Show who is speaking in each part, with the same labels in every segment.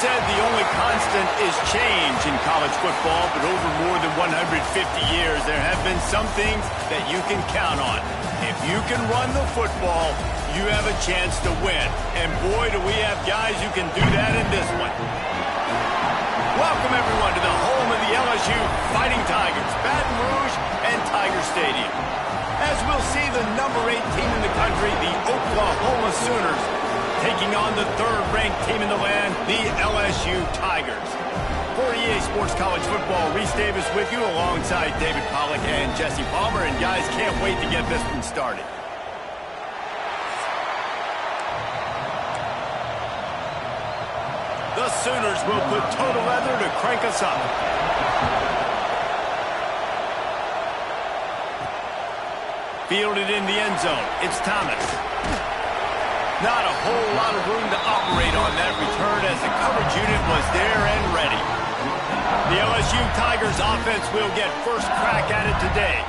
Speaker 1: said the only constant is change in college football, but over more than 150 years, there have been some things that you can count on. If you can run the football, you have a chance to win. And boy, do we have guys who can do that in this one. Welcome, everyone, to the home of the LSU Fighting Tigers, Baton Rouge and Tiger Stadium. As we'll see the number 8 team in the country, the Oklahoma Sooners, taking on the third-ranked team in the land, the LSU Tigers. For EA Sports College Football, Reese Davis with you alongside David Pollack and Jesse Palmer. And guys, can't wait to get this one started. The Sooners will put toe to leather to crank us up. Fielded in the end zone, it's Thomas. Not a whole lot of room to operate on that return as the coverage unit was there and ready. The LSU Tigers offense will get first crack at it today.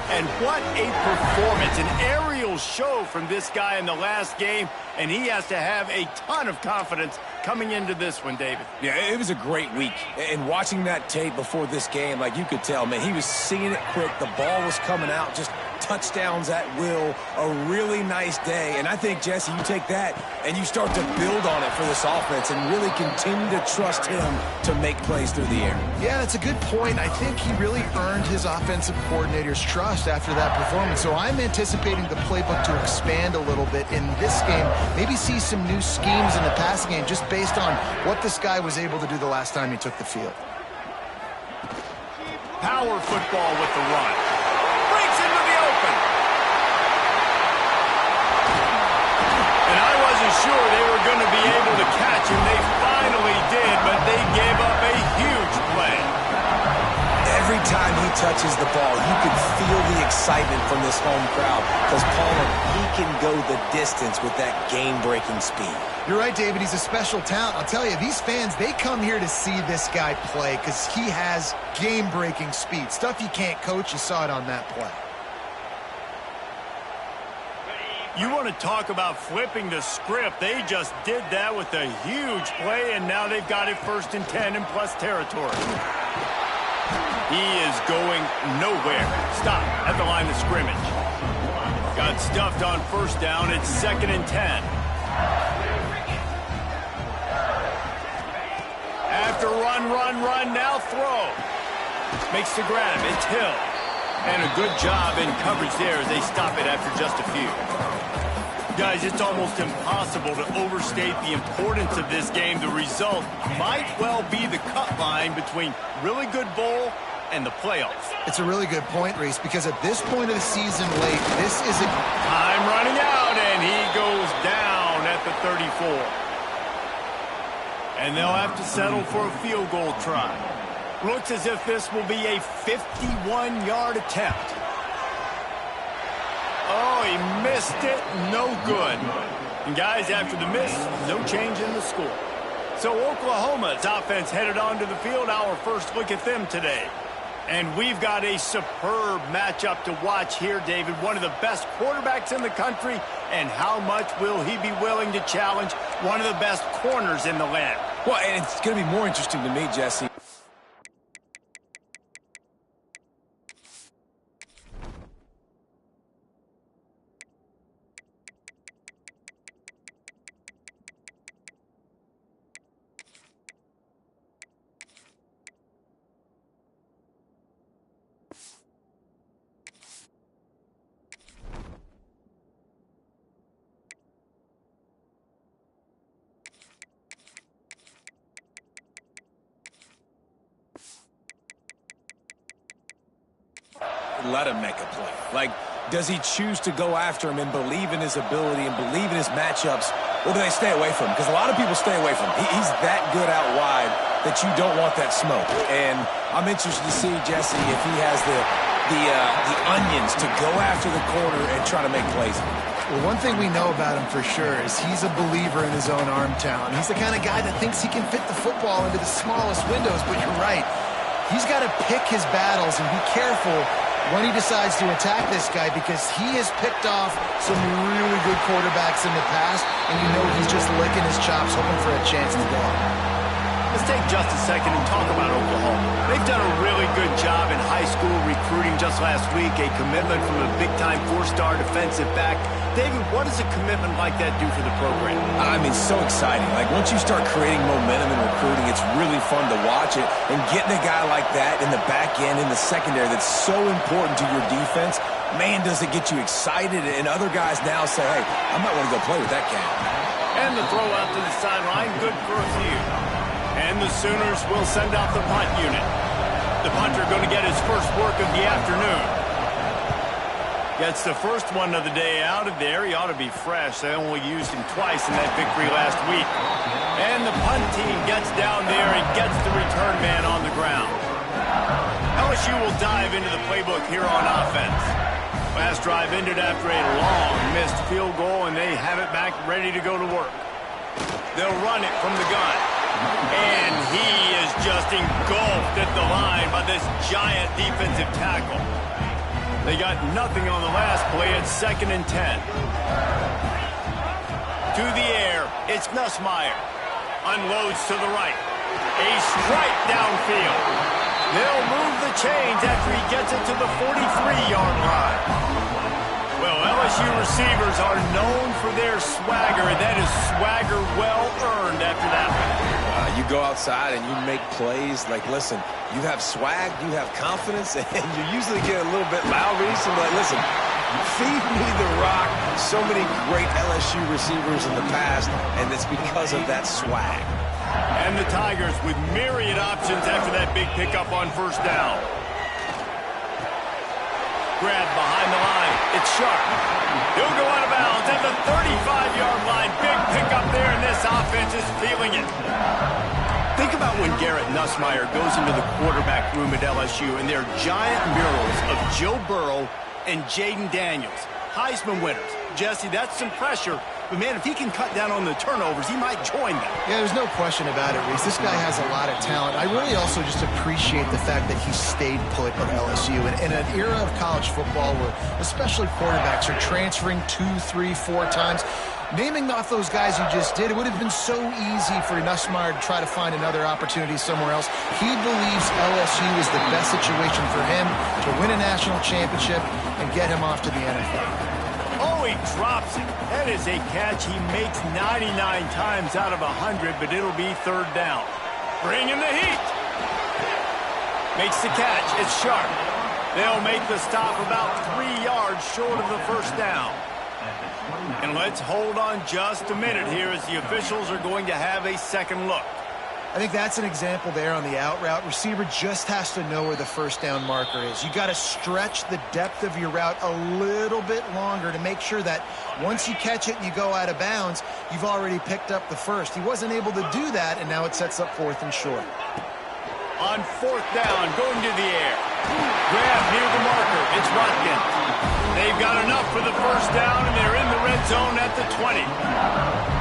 Speaker 1: And what a performance, an aerial show from this guy in the last game, and he has to have a ton of confidence coming into this one, David.
Speaker 2: Yeah, it was a great week. And watching that tape before this game, like you could tell, man, he was seeing it quick. The ball was coming out, just touchdowns at will. A really nice day. And I think, Jesse, you take that and you start to build on it for this offense and really continue to trust him to make plays through the air.
Speaker 3: Yeah, that's a good point. I think he really earned his offensive coordinator's trust after that performance. So I'm anticipating the playbook to expand a little bit in this game. Maybe see some new schemes in the passing game just based on what this guy was able to do the last time he took the field.
Speaker 1: Power football with the run. Breaks into the open. And I wasn't sure they were going to be able to catch him. They finally did, but they gave up a huge play.
Speaker 2: Every time he touches the ball, you can feel the excitement from this home crowd because, Palmer, he can go the distance with that game-breaking speed.
Speaker 3: You're right, David. He's a special talent. I'll tell you, these fans, they come here to see this guy play because he has game-breaking speed. Stuff you can't coach, you saw it on that play.
Speaker 1: You want to talk about flipping the script. They just did that with a huge play, and now they've got it 1st and 10 in plus territory. He is going nowhere. Stop at the line of scrimmage. Got stuffed on 1st down. It's 2nd and 10. After run, now throw. Makes the grab. It's Hill. And a good job in coverage there as they stop it after just a few. Guys, it's almost impossible to overstate the importance of this game. The result might well be the cut line between really good bowl and the playoffs.
Speaker 3: It's a really good point, Reese, because at this point of the season late, this is a...
Speaker 1: Time running out, and he goes down at the 34. And they'll have to settle for a field goal try. Looks as if this will be a 51-yard attempt. Oh, he missed it. No good. And guys, after the miss, no change in the score. So Oklahoma's offense headed onto the field. Our first look at them today. And we've got a superb matchup to watch here, David. One of the best quarterbacks in the country. And how much will he be willing to challenge one of the best corners in the land?
Speaker 2: Well, and it's going to be more interesting to me, Jesse. Let him make a play. Like, does he choose to go after him and believe in his ability and believe in his matchups, or do they stay away from him? Because a lot of people stay away from him. He's that good out wide that you don't want that smoke. And I'm interested to see, Jesse, if he has the onions to go after the corner and try to make plays.
Speaker 3: Well, one thing we know about him for sure is he's a believer in his own arm talent. He's the kind of guy that thinks he can fit the football into the smallest windows, but you're right. He's got to pick his battles and be careful when he decides to attack this guy because he has picked off some really good quarterbacks in the past, and you know he's just licking his chops hoping for a chance to go.
Speaker 1: take just a second and talk about Oklahoma. They've done a really good job in high school recruiting. Just last week, a commitment from a big-time four-star defensive back. David, what does a commitment like that do for the program?
Speaker 2: I mean, so exciting. Like, once you start creating momentum in recruiting, it's really fun to watch it. And getting a guy like that in the back end, in the secondary, that's so important to your defense, man, does it get you excited. And other guys now say, hey, I might want to go play with that cat.
Speaker 1: And the throw out to the sideline, good for a few. And the Sooners will send out the punt unit. The punter going to get his first work of the afternoon. Gets the first one of the day out of there. He ought to be fresh. They only used him twice in that victory last week. And the punt team gets down there and gets the return man on the ground. LSU will dive into the playbook here on offense. Last drive ended after a long missed field goal, and they have it back ready to go to work. They'll run it from the gun. And he is just engulfed at the line by this giant defensive tackle. They got nothing on the last play. It's 2nd and 10. To the air, it's Nussmeier. Unloads to the right. A strike downfield. They'll move the chains after he gets it to the 43-yard line. Well, LSU receivers are known for their swagger, and that is swagger well-earned after that one.
Speaker 2: You go outside and you make plays. Like, listen, you have swag, you have confidence, and you usually get a little bit loud. So like, listen, feed me the rock. So many great LSU receivers in the past, and it's because of that swag.
Speaker 1: And the Tigers with myriad options after that big pickup on first down. Grab behind the line. It's Sharp. He'll go out of bounds at the 35-yard line. Big pickup there, and this offense is feeling it. Think about when Garrett Nussmeier goes into the quarterback room at LSU, and there are giant murals of Joe Burrow and Jaden Daniels. Heisman winners. Jesse, that's some pressure. But, man, if he can cut down on the turnovers, he might join them.
Speaker 3: Yeah, there's no question about it, Reese. This guy has a lot of talent. I really also just appreciate the fact that he stayed put at LSU. And in an era of college football where especially quarterbacks are transferring 2, 3, 4 times, naming off those guys you just did, it would have been so easy for Nussmeier to try to find another opportunity somewhere else. He believes LSU is the best situation for him to win a national championship and get him off to the NFL.
Speaker 1: Oh, he drops it. That is a catch he makes 99 times out of 100, but it'll be 3rd down. Bring in the heat. Makes the catch. It's Sharp. They'll make the stop about 3 yards short of the first down. And let's hold on just a minute here as the officials are going to have a second look.
Speaker 3: I think that's an example there on the out route. Receiver just has to know where the first down marker is. You got to stretch the depth of your route a little bit longer to make sure that once you catch it and you go out of bounds, you've already picked up the first. He wasn't able to do that, and now it sets up 4th and short.
Speaker 1: On 4th down, going to the air. Grab near the marker. It's Watkins. They've got enough for the first down, and they're in the red zone at the 20.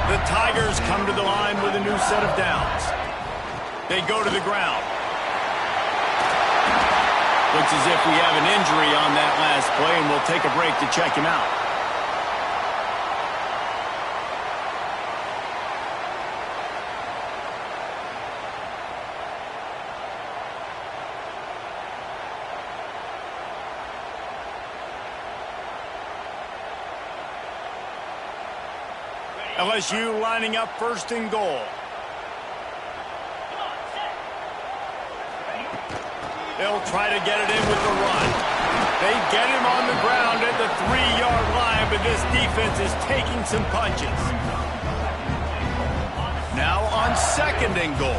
Speaker 1: The Tigers come to the line with a new set of downs. They go to the ground. Looks as if we have an injury on that last play, and we'll take a break to check him out. LSU lining up 1st and goal. They'll try to get it in with the run. They get him on the ground at the 3-yard line, but this defense is taking some punches. Now on 2nd and goal.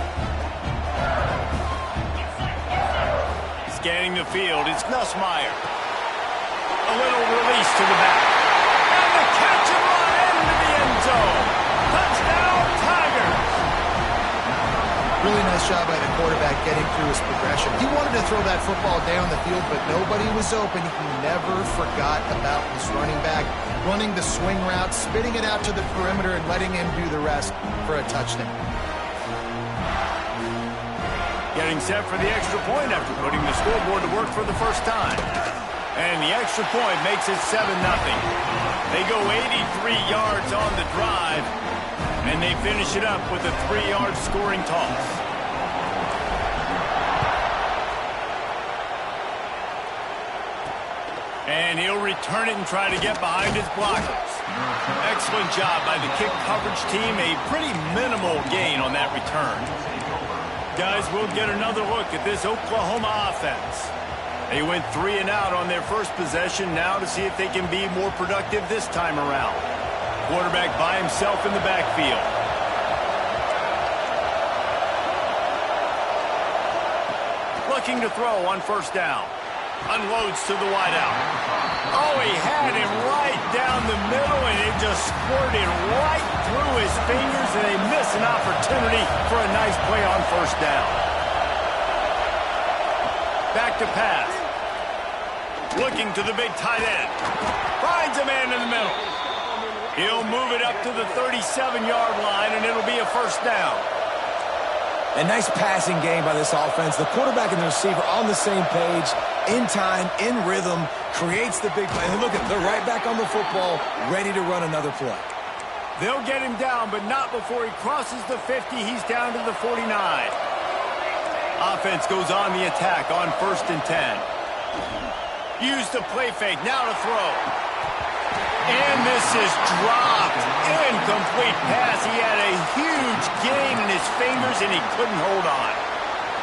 Speaker 1: Scanning the field, it's Nussmeier. A little release to the back. And the catch and run into the end zone. Touchdown, Tigers!
Speaker 3: Really nice job by the quarterback getting through his progression. He wanted to throw that football down the field, but nobody was open. He never forgot about his running back, running the swing route, spitting it out to the perimeter, and letting him do the rest for a touchdown.
Speaker 1: Getting set for the extra point after putting the scoreboard to work for the first time. And the extra point makes it 7-0. They go 83 yards on the drive, and they finish it up with a 3-yard scoring toss. And he'll return it and try to get behind his blockers. Excellent job by the kick coverage team. A pretty minimal gain on that return. Guys, we'll get another look at this Oklahoma offense. They went 3 and out on their first possession. Now to see if they can be more productive this time around. Quarterback by himself in the backfield. Looking to throw on first down. Unloads to the wideout. Oh, he had him right down the middle, and it just squirted right through his fingers, and they miss an opportunity for a nice play on first down. Back to pass. Looking to the big tight end. Finds a man in the middle. He'll move it up to the 37-yard line, and it'll be a first down.
Speaker 2: A nice passing game by this offense. The quarterback and the receiver on the same page, in time, in rhythm, creates the big play. And look at them, they're right back on the football, ready to run another play.
Speaker 1: They'll get him down, but not before he crosses the 50. He's down to the 49. Offense goes on the attack on 1st and 10. Use the play fake, now to throw. And this is dropped. Incomplete pass. He had a huge gain in his fingers, and he couldn't hold on.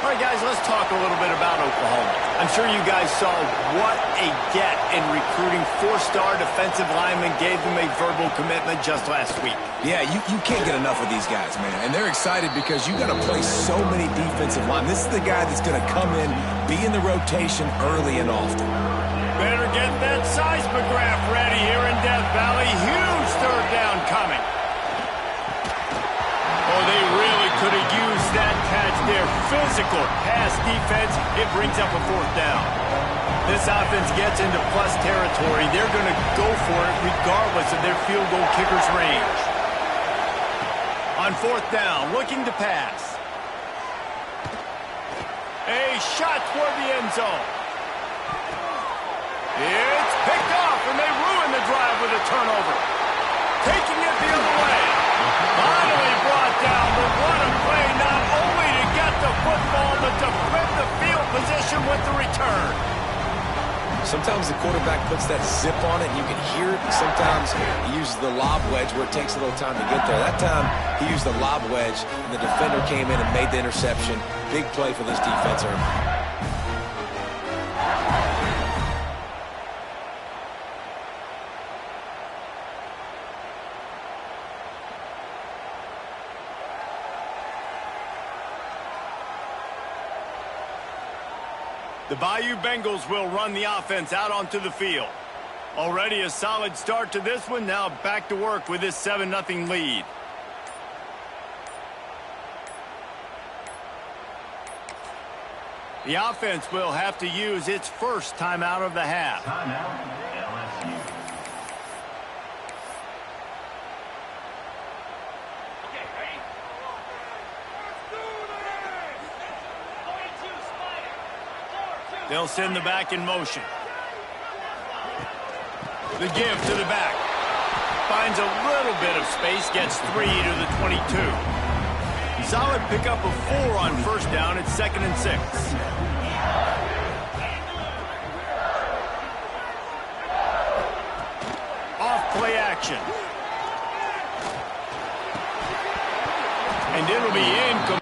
Speaker 1: All right, guys, let's talk a little bit about Oklahoma. I'm sure you guys saw what a get in recruiting. 4-star defensive linemen gave them a verbal commitment just last week.
Speaker 2: Yeah, you can't get enough of these guys, man. And they're excited because you got to play so many defensive linemen. This is the guy that's going to come in, be in the rotation early and often.
Speaker 1: Better get that seismograph ready here in Death Valley. Huge third down coming. Oh, they really could have used that catch there. Physical pass defense. It brings up a 4th down. This offense gets into plus territory. They're going to go for it regardless of their field goal kicker's range. On 4th down, looking to pass. A shot toward the end zone. It's picked off, and they ruin the drive with a turnover. Taking it the other way. Finally brought down, but what a play, not only to get the football, but to flip the field position with the return.
Speaker 2: Sometimes the quarterback puts that zip on it, and you can hear it. Sometimes he uses the lob wedge where it takes a little time to get there. That time, he used the lob wedge, and the defender came in and made the interception. Big play for this defense.
Speaker 1: The Bayou Bengals will run the offense out onto the field. Already a solid start to this one. Now back to work with this 7-0 lead. The offense will have to use its first timeout of the half.
Speaker 4: Timeout, LSU.
Speaker 1: They'll send the back in motion. The give to the back. Finds a little bit of space, gets 3 to the 22. Solid pickup of 4 on first down. It's 2nd and 6. Off play action. And it'll be incomplete.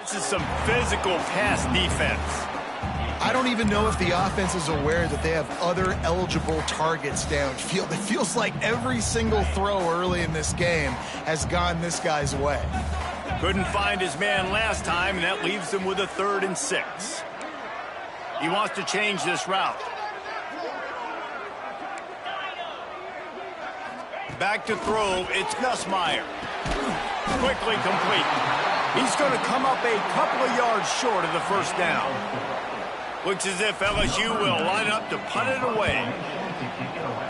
Speaker 1: This is some physical pass defense.
Speaker 3: I don't even know if the offense is aware that they have other eligible targets downfield. It feels like every single throw early in this game has gone this guy's way.
Speaker 1: Couldn't find his man last time, and that leaves him with a 3rd and 6. He wants to change this route. Back to throw, it's Nussmeier. Quickly complete. He's going to come up a couple of yards short of the first down. Looks as if LSU will line up to punt it away.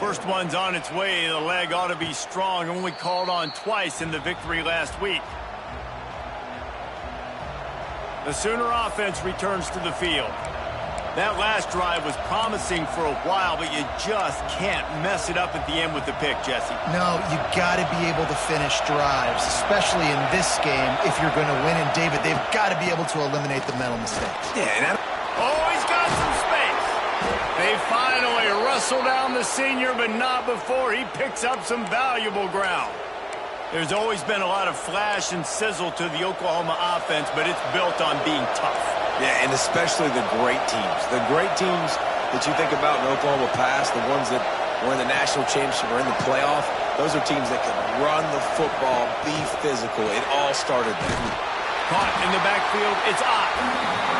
Speaker 1: First one's on its way. The leg ought to be strong. Only called on twice in the victory last week. The Sooner offense returns to the field. That last drive was promising for a while, but you just can't mess it up at the end with the pick, Jesse.
Speaker 3: No, you got to be able to finish drives, especially in this game if you're going to win. And, David, they've got to be able to eliminate the mental mistakes.
Speaker 2: Yeah,
Speaker 1: oh, he's got some space. They finally wrestle down the senior, but not before he picks up some valuable ground. There's always been a lot of flash and sizzle to the Oklahoma offense, but it's built on being tough.
Speaker 2: Yeah, and especially the great teams. The great teams that you think about in Oklahoma past, the ones that were in the national championship or in the playoff, those are teams that can run the football, be physical. It all started there.
Speaker 1: Caught in the backfield, it's Ott.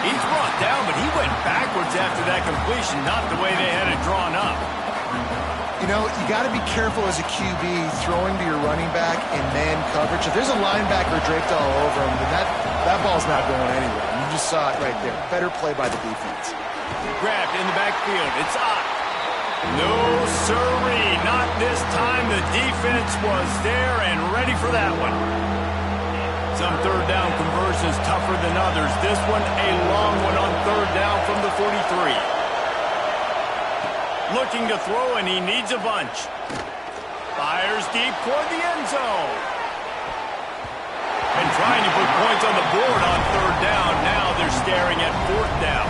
Speaker 1: He's brought down, but he went backwards after that completion, not the way they had it drawn up.
Speaker 3: You know, you got to be careful as a QB throwing to your running back in man coverage. If there's a linebacker draped all over him, then that ball's not going anywhere. You just saw it right there. Better play by the defense.
Speaker 1: Grabbed in the backfield. It's Ott. No, sirree. Not this time. The defense was there and ready for that one. Some third down conversions tougher than others. This one, a long one on third down from the 43. Looking to throw, and he needs a bunch. Fires deep toward the end zone. And trying to put points on the board on third down. Now they're staring at fourth down.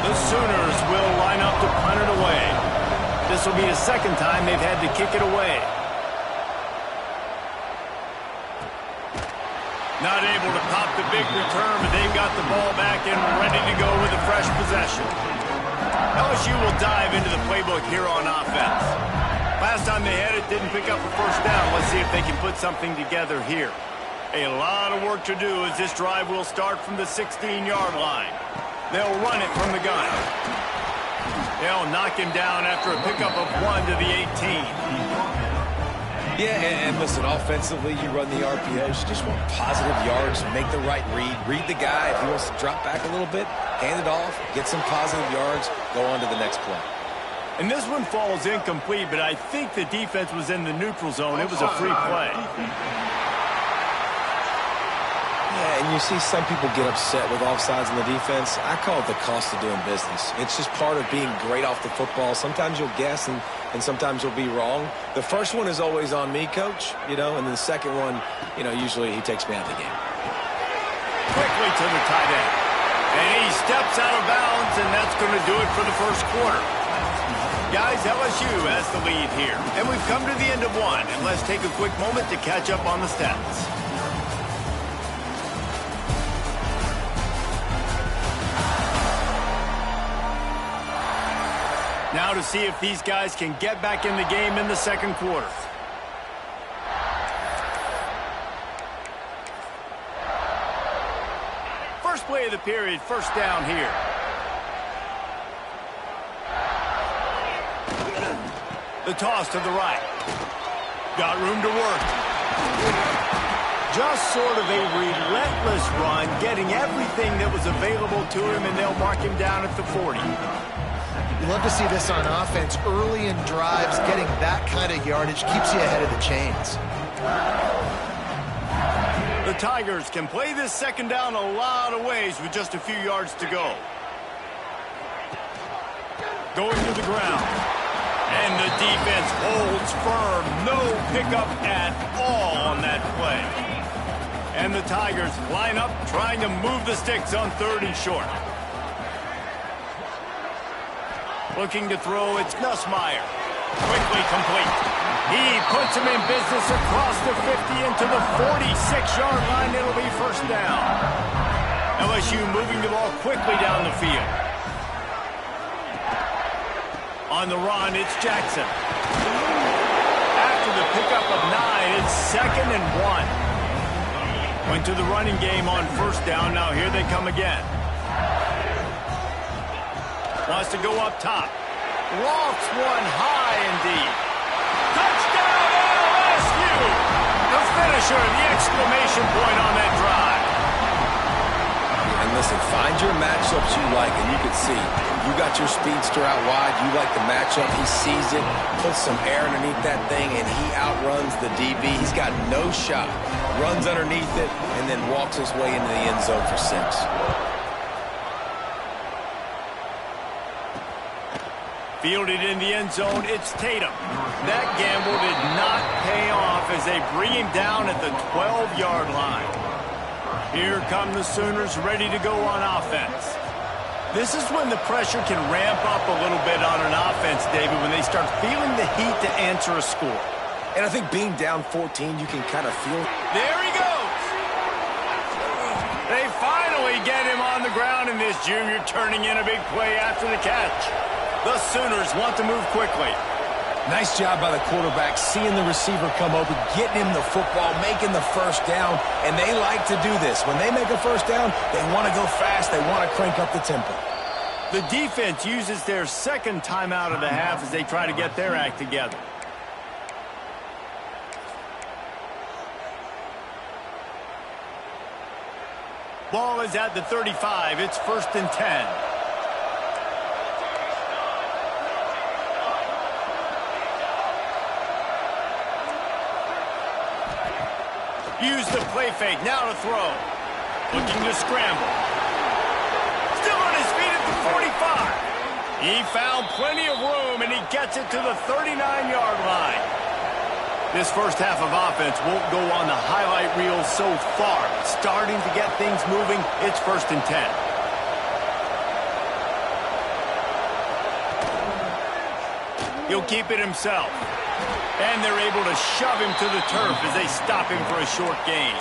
Speaker 1: The Sooners will line up to punt it away. This will be the second time they've had to kick it away. Not able to pop the big return, but they've got the ball back and ready to go with a fresh possession. LSU will dive into the playbook here on offense. Last time they had it, didn't pick up a first down. Let's see if they can put something together here. A lot of work to do as this drive will start from the 16-yard line. They'll run it from the gun. They'll knock him down after a pickup of 1 to the 18.
Speaker 2: Yeah, and listen, offensively, you run the RPOs. You just want positive yards, make the right read the guy. If he wants to drop back a little bit, hand it off, get some positive yards, go on to the next play.
Speaker 1: And this one falls incomplete, but I think the defense was in the neutral zone. It was a free play.
Speaker 2: Yeah, and you see some people get upset with offsides in the defense. I call it the cost of doing business. It's just part of being great off the football. Sometimes you'll guess and sometimes you'll be wrong. The first one is always on me, Coach, and then the second one, usually he takes me out of the game.
Speaker 1: Quickly to the tight end. And he steps out of bounds, and that's going to do it for the first quarter. Guys, LSU has the lead here. And we've come to the end of one. And let's take a quick moment to catch up on the stats. Now to see if these guys can get back in the game in the second quarter. First play of the period, first down here. The toss to the right. Got room to work. Just sort of a relentless run, getting everything that was available to him, and they'll mark him down at the 40.
Speaker 3: You love to see this on offense. Early in drives, getting that kind of yardage keeps you ahead of the chains.
Speaker 1: The Tigers can play this second down a lot of ways with just a few yards to go. Going to the ground. And the defense holds firm. No pickup at all on that play. And the Tigers line up trying to move the sticks on third and short. Looking to throw, it's Nussmeier. Quickly complete. He puts him in business across the 50 into the 46-yard line. It'll be first down. LSU moving the ball quickly down the field. On the run, it's Jackson. After the pickup of 9, it's 2nd and 1. Went to the running game on 1st down. Now here they come again. Wants to go up top. Lofts one high and deep. Touchdown LSU! The finisher, the exclamation point on that drive.
Speaker 2: And listen, find your matchups you like, and you can see you got your speedster out wide. You like the matchup. He sees it, puts some air underneath that thing, and he outruns the DB. He's got no shot. Runs underneath it, and then walks his way into the end zone for 6.
Speaker 1: Fielded in the end zone, it's Tatum. That gamble did not pay off as they bring him down at the 12-yard line. Here come the Sooners ready to go on offense. This is when the pressure can ramp up a little bit on an offense, David, when they start feeling the heat to answer a score.
Speaker 2: And I think being down 14, you can kind of feel it.
Speaker 1: There he goes. They finally get him on the ground, and this junior turning in a big play after the catch. The Sooners want to move quickly.
Speaker 2: Nice job by the quarterback, seeing the receiver come open, getting him the football, making the 1st down, and they like to do this. When they make a 1st down, they want to go fast, they want to crank up the tempo.
Speaker 1: The defense uses their 2nd timeout of the half as they try to get their act together. Ball is at the 35. It's 1st and 10. Use the play fake, now to throw. Looking to scramble. Still on his feet at the 45. He found plenty of room, and he gets it to the 39-yard line. This first half of offense won't go on the highlight reel so far. Starting to get things moving, it's 1st and 10. He'll keep it himself. And they're able to shove him to the turf as they stop him for a short gain.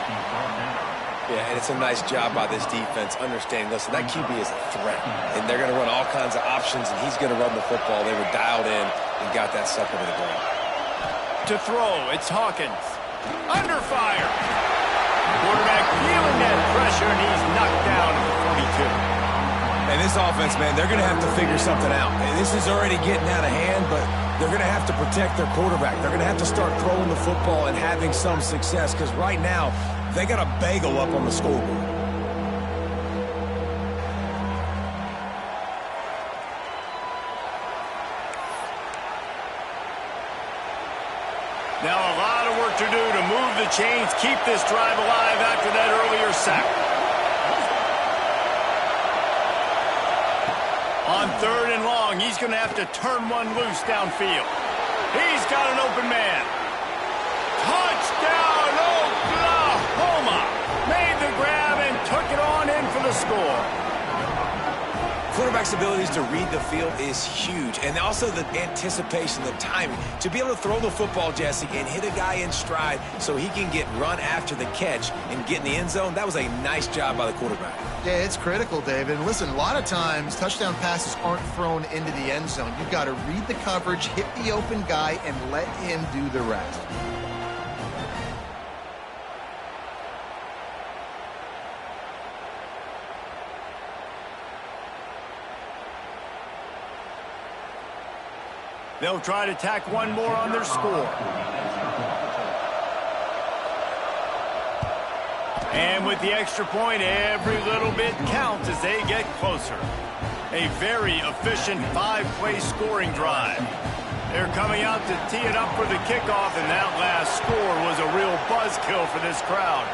Speaker 2: Yeah, and it's a nice job by this defense understanding, listen, that QB is a threat. And they're going to run all kinds of options, and he's going to run the football. They were dialed in and got that sucker to the ground.
Speaker 1: To throw, it's Hawkins. Under fire. Quarterback feeling that pressure, and he's knocked down at the 42.
Speaker 2: And this offense, man, they're going to have to figure something out. And this is already getting out of hand, but they're going to have to protect their quarterback. They're going to have to start throwing the football and having some success because right now, they got a bagel up on the scoreboard.
Speaker 1: Now a lot of work to do to move the chains, keep this drive alive after that earlier sack. On 3rd and long, he's going to have to turn one loose downfield. He's got an open man. Touchdown, Oklahoma! Made the grab and took it on in for the score.
Speaker 2: Quarterback's abilities to read the field is huge, and also the anticipation, the timing. To be able to throw the football, Jesse, and hit a guy in stride so he can get run after the catch and get in the end zone, that was a nice job by the quarterback.
Speaker 3: Yeah, it's critical, David. And listen, a lot of times, touchdown passes aren't thrown into the end zone. You've got to read the coverage, hit the open guy, and let him do the rest.
Speaker 1: They'll try to tack one more on their score. And with the extra point, every little bit counts as they get closer. A very efficient 5-play scoring drive. They're coming out to tee it up for the kickoff, and that last score was a real buzzkill for this crowd.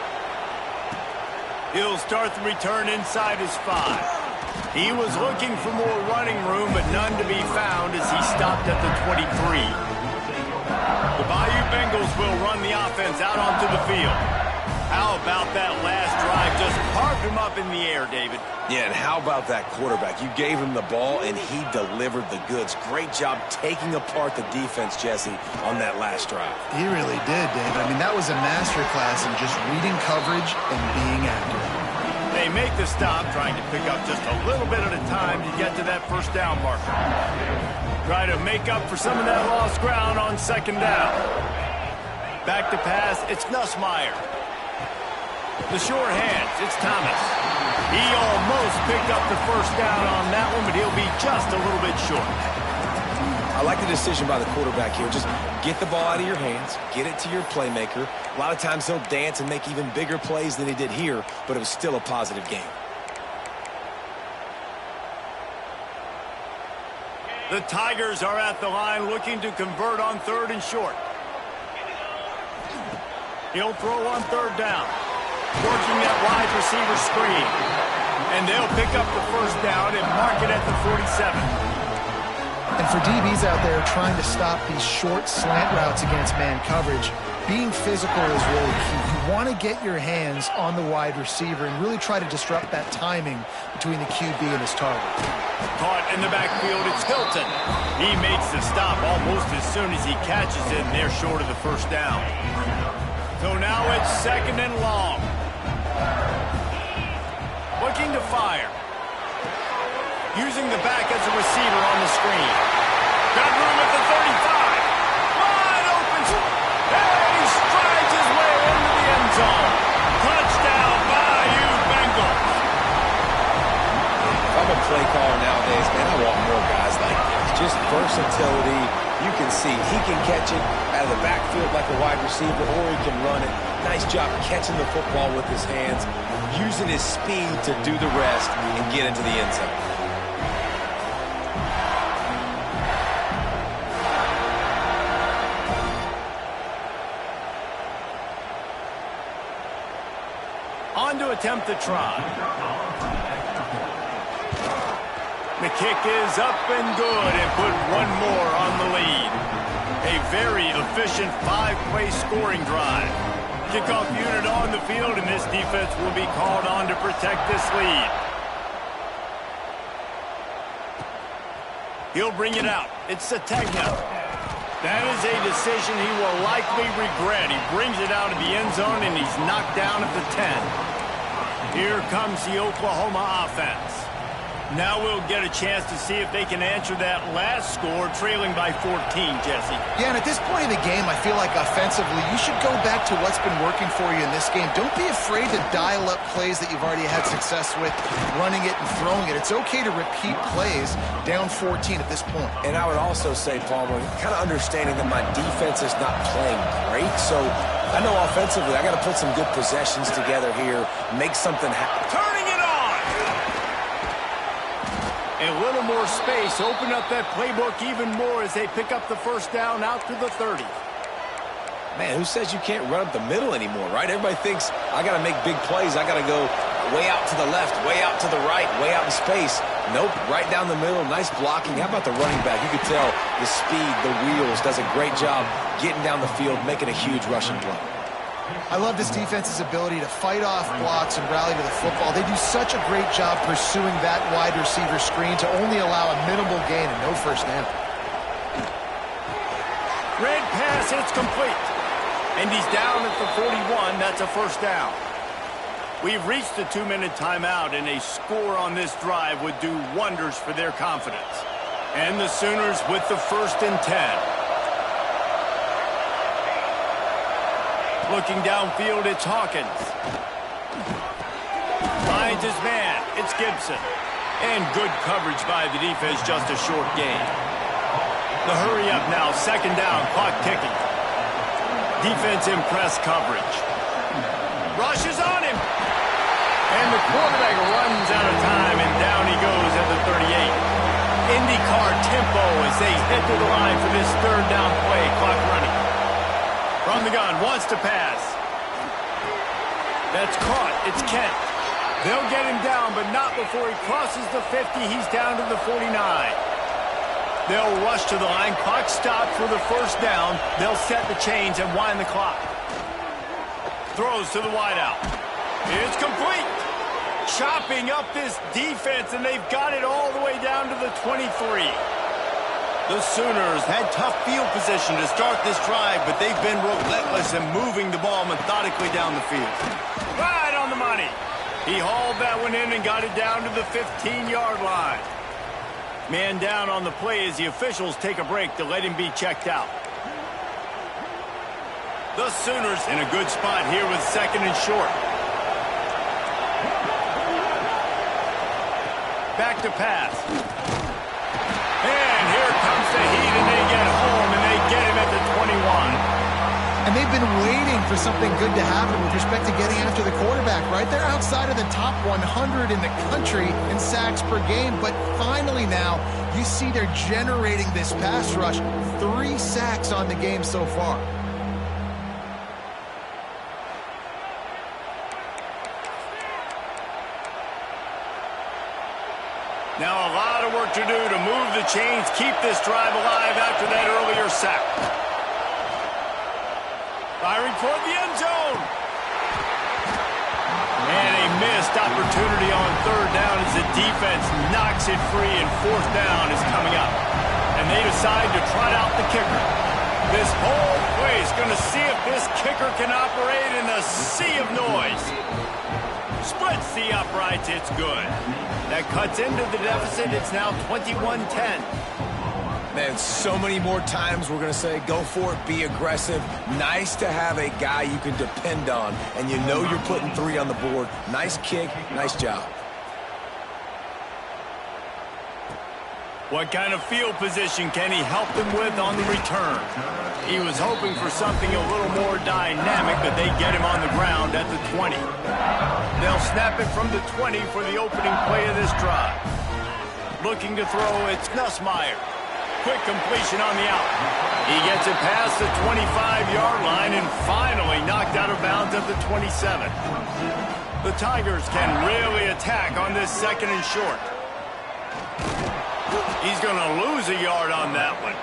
Speaker 1: He'll start the return inside his 5. He was looking for more running room, but none to be found as he stopped at the 23. The Bayou Bengals will run the offense out onto the field. How about that last drive? Just carved him up in the air, David.
Speaker 2: Yeah, and how about that quarterback? You gave him the ball, and he delivered the goods. Great job taking apart the defense, Jesse, on that last drive.
Speaker 3: He really did, David. I mean, that was a masterclass in just reading coverage and being accurate.
Speaker 1: They They make the stop, trying to pick up just a little bit at a time to get to that first down marker. Try to make up for some of that lost ground on second down. Back to pass, it's Nussmeier. The short hands, it's Thomas. He almost picked up the first down on that one, but he'll be just a little bit short.
Speaker 2: I like the decision by the quarterback here. Just get the ball out of your hands, get it to your playmaker. A lot of times he'll dance and make even bigger plays than he did here, but it was still a positive game.
Speaker 1: The Tigers are at the line looking to convert on third and short. He'll throw on third down, working that wide receiver screen. And they'll pick up the first down and mark it at the 47.
Speaker 3: And for DBs out there trying to stop these short slant routes against man coverage, being physical is really key. You want to get your hands on the wide receiver and really try to disrupt that timing between the QB and his target.
Speaker 1: Caught in the backfield, it's Hilton. He makes the stop almost as soon as he catches it, and they're short of the first down. So now it's second and long. Looking to fire. Using the back as a receiver on the screen. Got room at the 35. Wide open. And he strides his way into the end zone. Touchdown, Bayou Bengals.
Speaker 2: If I'm a play caller nowadays, man, I want more guys like this. Just versatility. You can see he can catch it out of the backfield like a wide receiver, or he can run it. Nice job catching the football with his hands, using his speed to do the rest and get into the end zone.
Speaker 1: On to attempt the try. The kick is up and good and put one more on the lead. A very efficient five-play scoring drive. Kickoff unit on the field, and this defense will be called on to protect this lead. He'll bring it out. It's Sategna. That is a decision he will likely regret. He brings it out of the end zone, and he's knocked down at the 10. Here comes the Oklahoma offense. Now we'll get a chance to see if they can answer that last score, trailing by 14, Jesse.
Speaker 3: Yeah, and at this point in the game, I feel like offensively, you should go back to what's been working for you in this game. Don't be afraid to dial up plays that you've already had success with, running it and throwing it. It's okay to repeat plays down 14 at this point.
Speaker 2: And I would also say, Palmer, kind of understanding that my defense is not playing great, so I know offensively I got to put some good possessions together here, make something happen.
Speaker 1: Turning it on! A little more space, open up that playbook even more as they pick up the first down out to the 30.
Speaker 2: Man, who says you can't run up the middle anymore, right? Everybody thinks I got to make big plays. I got to go way out to the left, way out to the right, way out in space. Nope, right down the middle, nice blocking. How about the running back? You could tell the speed, the wheels, does a great job getting down the field, making a huge rushing play.
Speaker 3: I love this defense's ability to fight off blocks and rally to the football. They do such a great job pursuing that wide receiver screen to only allow a minimal gain and no first down.
Speaker 1: Red pass, it's complete. And he's down at the 41. That's a first down. We've reached the 2-minute timeout, and a score on this drive would do wonders for their confidence. And the Sooners with the 1st and 10. Looking downfield, it's Hawkins. Finds his man. It's Gibson. And good coverage by the defense, just a short gain. The hurry up now, second down, clock ticking. Defense in press coverage. Rushes on him. And the quarterback runs out of time, and down he goes at the 38. IndyCar tempo as they head to the line for this third down play, clock running. From the gun, wants to pass. That's caught. It's Kent. They'll get him down, but not before he crosses the 50. He's down to the 49. They'll rush to the line. Clock stopped for the first down. They'll set the chains and wind the clock. Throws to the wideout. It's complete. Chopping up this defense, and they've got it all the way down to the 23. The Sooners had tough field position to start this drive, but they've been relentless in moving the ball methodically down the field. Right on the money. He hauled that one in and got it down to the 15-yard line. Man down on the play as the officials take a break to let him be checked out. The Sooners in a good spot here with second and short. Back to pass. And here comes the heat, and they get home, and they get him at the 21.
Speaker 3: And they've been waiting for something good to happen with respect to getting after the quarterback, right? They're outside of the top 100 in the country in sacks per game, but finally now you see they're generating this pass rush. 3 sacks on the game so far.
Speaker 1: Now a lot of work to do to move the chains, keep this drive alive after that earlier sack. Firing toward the end zone. And a missed opportunity on third down as the defense knocks it free and fourth down is coming up. And they decide to trot out the kicker. This whole place going to see if this kicker can operate in a sea of noise. Splits the uprights, it's good. That cuts into the deficit. It's now 21-10.
Speaker 2: Man, so many more times we're going to say, go for it, be aggressive. Nice to have a guy you can depend on, and you know you're putting 3 on the board. Nice kick, nice job.
Speaker 1: What kind of field position can he help them with on the return? He was hoping for something a little more dynamic, but they get him on the ground at the 20. They'll snap it from the 20 for the opening play of this drive. Looking to throw, it's Nussmeier. Quick completion on the out. He gets it past the 25-yard line and finally knocked out of bounds at the 27. The Tigers can really attack on this second and short. He's going to lose a yard on that one.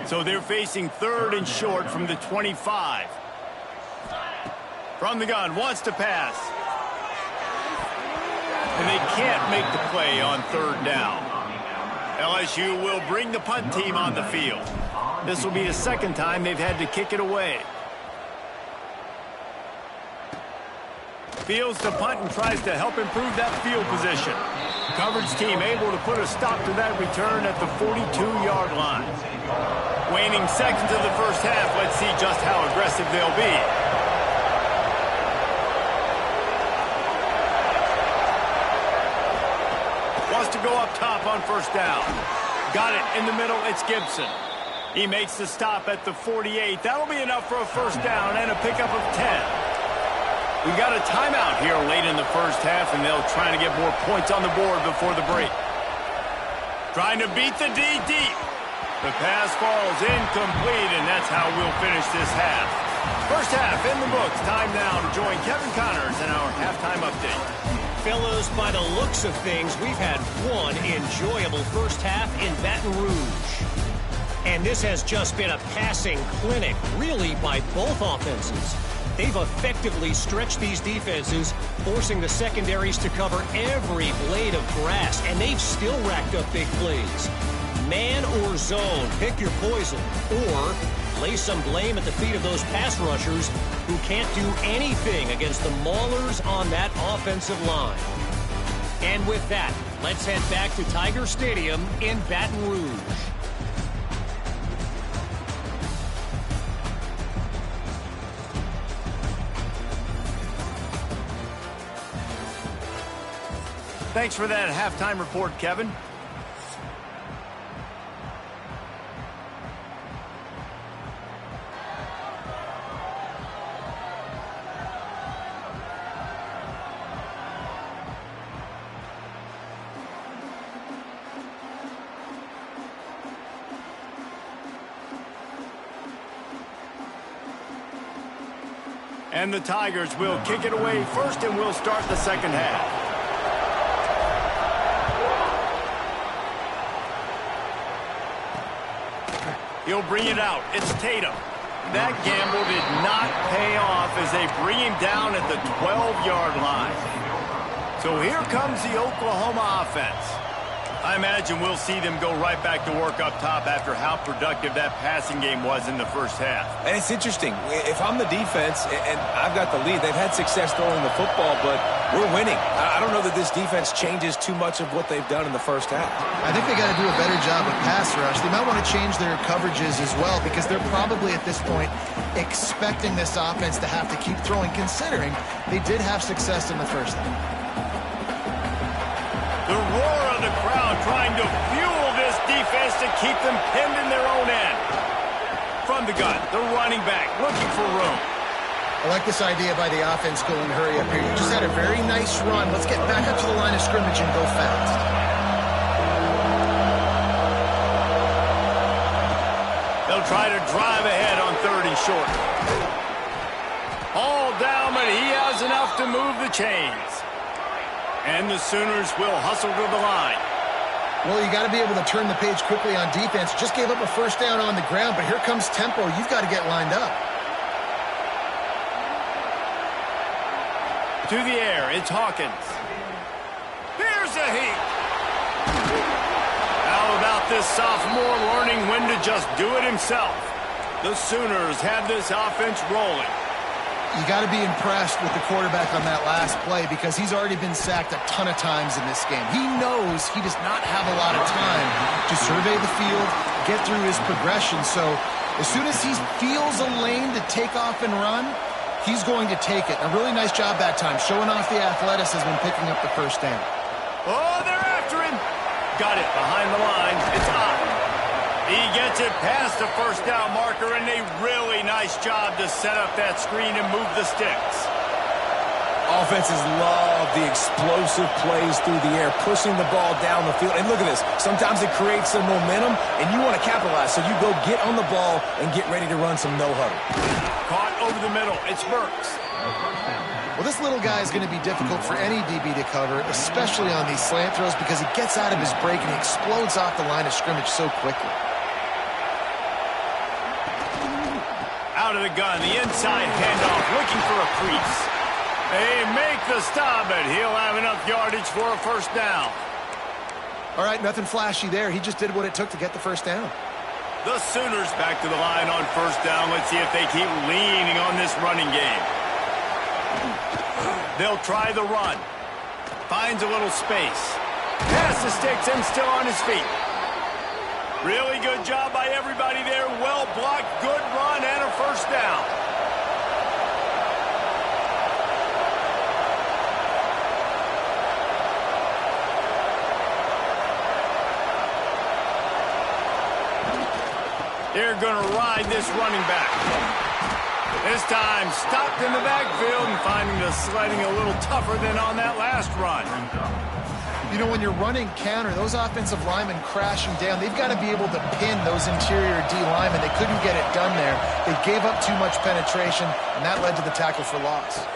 Speaker 1: So they're facing third and short from the 25. From the gun, wants to pass. And they can't make the play on third down. LSU will bring the punt team on the field. This will be the second time they've had to kick it away. Fields to punt and tries to help improve that field position. Coverage team able to put a stop to that return at the 42-yard line. Waning seconds of the first half. Let's see just how aggressive they'll be. Wants to go up top on first down. Got it in the middle. It's Gibson. He makes the stop at the 48. That'll be enough for a first down and a pickup of 10. We've got a timeout here late in the first half, and they'll try to get more points on the board before the break. Trying to beat the D deep. The pass falls incomplete, and that's how we'll finish this half. First half in the books. Time now to join Kevin Connors in our halftime update.
Speaker 5: Fellows, by the looks of things, we've had one enjoyable first half in Baton Rouge. And this has just been a passing clinic, really, by both offenses. They've effectively stretched these defenses, forcing the secondaries to cover every blade of grass, and they've still racked up big plays. Man or zone, pick your poison, or lay some blame at the feet of those pass rushers who can't do anything against the maulers on that offensive line. And with that, let's head back to Tiger Stadium in Baton Rouge.
Speaker 1: Thanks for that halftime report, Kevin. And the Tigers will kick it away first, and we'll start the second half. He'll bring it out. It's Tatum. That gamble did not pay off as they bring him down at the 12-yard line. So here comes the Oklahoma offense. I imagine we'll see them go right back to work up top after how productive that passing game was in the first half.
Speaker 2: And it's interesting. If I'm the defense and I've got the lead, they've had success throwing the football, but we're winning. I don't know that this defense changes too much of what they've done in the first half.
Speaker 3: I think they got to do a better job of pass rush. They might want to change their coverages as well because they're probably at this point expecting this offense to have to keep throwing, considering they did have success in the first half.
Speaker 1: The roar of the crowd trying to fuel this defense to keep them pinned in their own end. From the gun, the running back looking for room.
Speaker 3: I like this idea by the offense going hurry up here. You just had a very nice run. Let's get back up to the line of scrimmage and go fast.
Speaker 1: They'll try to drive ahead on 3rd and short. All down, but he has enough to move the chains. And the Sooners will hustle to the line.
Speaker 3: Well, you got to be able to turn the page quickly on defense. Just gave up a first down on the ground, but here comes tempo. You've got to get lined up.
Speaker 1: To the air, it's Hawkins. Here's a heat. How about this sophomore learning when to just do it himself? The Sooners have this offense rolling.
Speaker 3: You got to be impressed with the quarterback on that last play because he's already been sacked a ton of times in this game. He knows he does not have a lot of time to survey the field, get through his progression. So as soon as he feels a lane to take off and run, he's going to take it. A really nice job that time, showing off the athleticism and picking up the first down.
Speaker 1: Oh, they're after him. Got it behind the line. It's up. He gets it past the first down marker, and a really nice job to set up that screen and move the sticks.
Speaker 2: Offenses love the explosive plays through the air, pushing the ball down the field. And look at this. Sometimes it creates some momentum, and you want to capitalize. So you go get on the ball and get ready to run some no-huddle.
Speaker 1: Caught over the middle. It's Burks.
Speaker 3: Well, this little guy is going to be difficult for any DB to cover, especially on these slant throws because he gets out of his break and he explodes off the line of scrimmage so quickly.
Speaker 1: Out of the gun, the inside handoff, looking for a crease. They make the stop, but he'll have enough yardage for a first down.
Speaker 3: All right, nothing flashy there. He just did what it took to get the first down.
Speaker 1: The Sooners back to the line on first down. Let's see if they keep leaning on this running game. They'll try the run. Finds a little space. Pass the sticks and still on his feet. Really good job by everybody there. Well blocked, good run, and a first down. They're going to ride this running back. This time stopped in the backfield and finding the sledding a little tougher than on that last run.
Speaker 3: You know, when you're running counter, those offensive linemen crashing down, they've got to be able to pin those interior D linemen. They couldn't get it done there. They gave up too much penetration, and that led to the tackle for loss.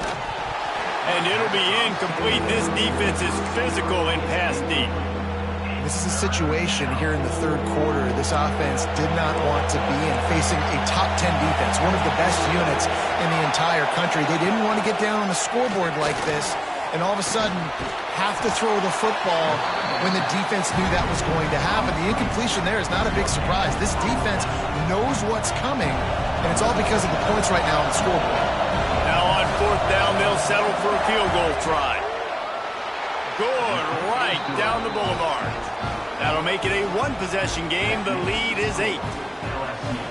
Speaker 1: And it'll be incomplete. This defense is physical and pass deep.
Speaker 3: This is a situation here in the third quarter this offense did not want to be in, facing a top 10 defense, one of the best units in the entire country. They didn't want to get down on the scoreboard like this and all of a sudden have to throw the football when the defense knew that was going to happen. The incompletion there is not a big surprise. This defense knows what's coming, and it's all because of the points right now on the scoreboard.
Speaker 1: Now on fourth down, they'll settle for a field goal try. Good right down the boulevard. That'll make it a one-possession game. The lead is 8.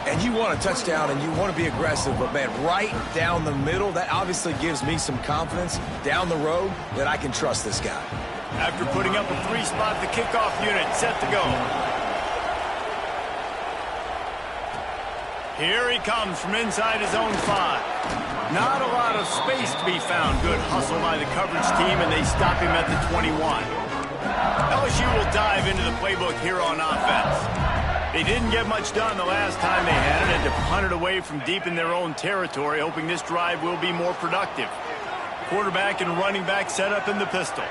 Speaker 2: And you want a touchdown and you want to be aggressive, but, man, right down the middle, that obviously gives me some confidence down the road that I can trust this guy.
Speaker 1: After putting up a 3-spot, the kickoff unit set to go. Here he comes from inside his own 5. Not a lot of space to be found. Good hustle by the coverage team, and they stop him at the 21. LSU will dive into the playbook here on offense. They didn't get much done the last time they had it, and to punt it away from deep in their own territory, hoping this drive will be more productive. Quarterback and running back set up in the pistol.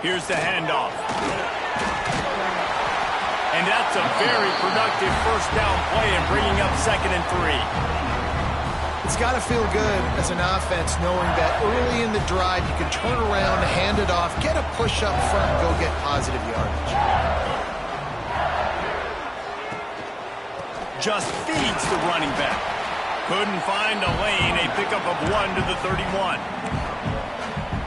Speaker 1: Here's the handoff. And that's a very productive first down play and bringing up 2nd and 3.
Speaker 3: It's got to feel good as an offense knowing that early in the drive you can turn around, hand it off, get a push up front, and go get positive yardage.
Speaker 1: Just feeds the running back. Couldn't find a lane. A pickup of 1 to the 31.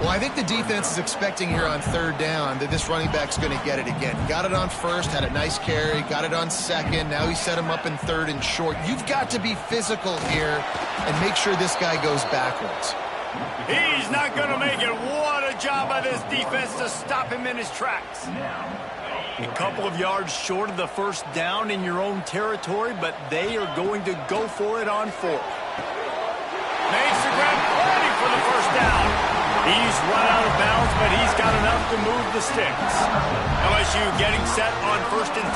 Speaker 3: Well, I think the defense is expecting here on third down that this running back's going to get it again. Got it on first, had a nice carry, got it on second. Now he set him up in third and short. You've got to be physical here and make sure this guy goes backwards.
Speaker 1: He's not going to make it. What a job by this defense to stop him in his tracks. A couple of yards short of the first down in your own territory, but they are going to go for it on fourth. Makes the grab, ready for the first down. He's run out of bounds, but he's got enough to move the sticks. LSU getting set on 1st and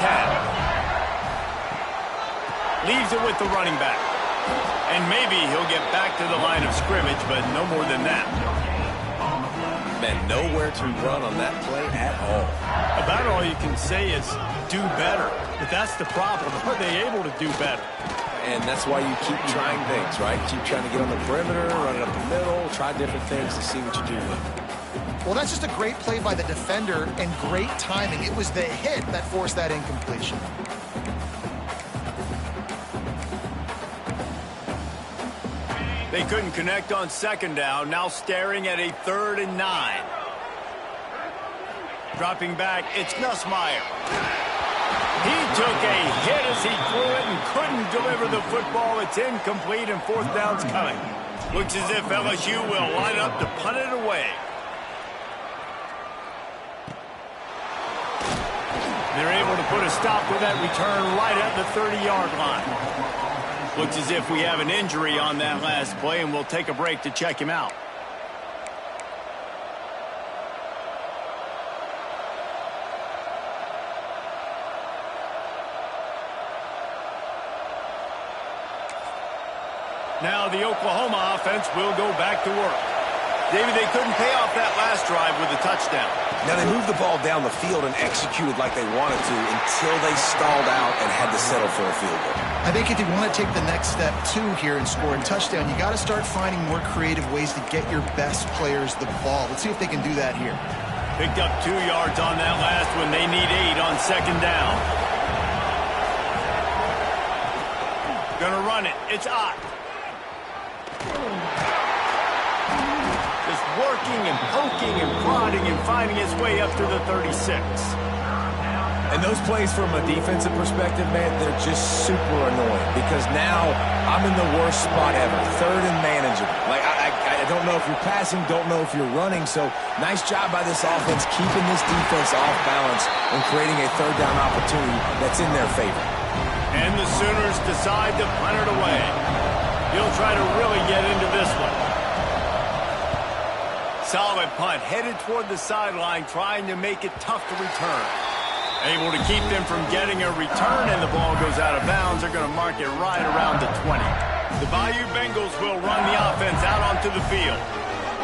Speaker 1: 10. Leaves it with the running back. And maybe he'll get back to the line of scrimmage, but no more than that.
Speaker 2: Man, nowhere to run on that play at all.
Speaker 1: About all you can say is do better. But that's the problem. Are they able to do better?
Speaker 2: And that's why you keep trying things, right? Keep trying to get on the perimeter, run it up the middle, try different things to see what you do.
Speaker 3: Well, that's just a great play by the defender and great timing. It was the hit that forced that incompletion.
Speaker 1: They couldn't connect on 2nd down. Now staring at a 3rd and 9. Dropping back, it's Nussmeier. He took a hit as he threw it and couldn't deliver the football. It's incomplete and 4th down's coming. Looks as if LSU will line up to punt it away. They're able to put a stop to that return right at the 30-yard line. Looks as if we have an injury on that last play, and we'll take a break to check him out. Now the Oklahoma offense will go back to work. David, they couldn't pay off that last drive with a touchdown.
Speaker 2: Now they moved the ball down the field and executed like they wanted to until they stalled out and had to settle for a field goal.
Speaker 3: I think if you want to take the next step, too, here and score a touchdown, you got to start finding more creative ways to get your best players the ball. Let's see if they can do that here.
Speaker 1: Picked up 2 yards on that last one. They need 8 on 2nd down. Gonna run it. It's Ott. Just working and poking and prodding and finding his way up to the 36.
Speaker 2: And those plays from a defensive perspective, man, they're just super annoying because now I'm in the worst spot ever. 3rd and manageable. Like, I don't know if you're passing, don't know if you're running. So nice job by this offense keeping this defense off balance and creating a 3rd down opportunity that's in their favor.
Speaker 1: And the Sooners decide to punt it away. He'll try to really get into this one. Solid punt, headed toward the sideline, trying to make it tough to return. Able to keep them from getting a return, and the ball goes out of bounds. They're going to mark it right around the 20. The Bayou Bengals will run the offense out onto the field.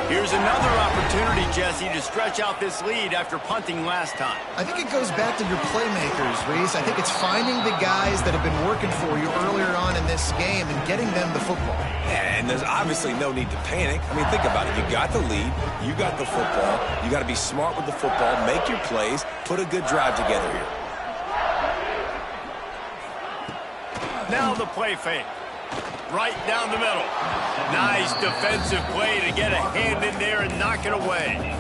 Speaker 1: Here's another opportunity, Jesse, to stretch out this lead after punting last time.
Speaker 3: I think it goes back to your playmakers, Reese. I think it's finding the guys that have been working for you earlier on in this game and getting them the football.
Speaker 2: Yeah, and there's obviously no need to panic. I mean, think about it. You got the lead. You got the football. You got to be smart with the football, make your plays, put a good drive together here.
Speaker 1: Now the play fake. Right down the middle. Nice defensive play to get a hand in there and knock it away.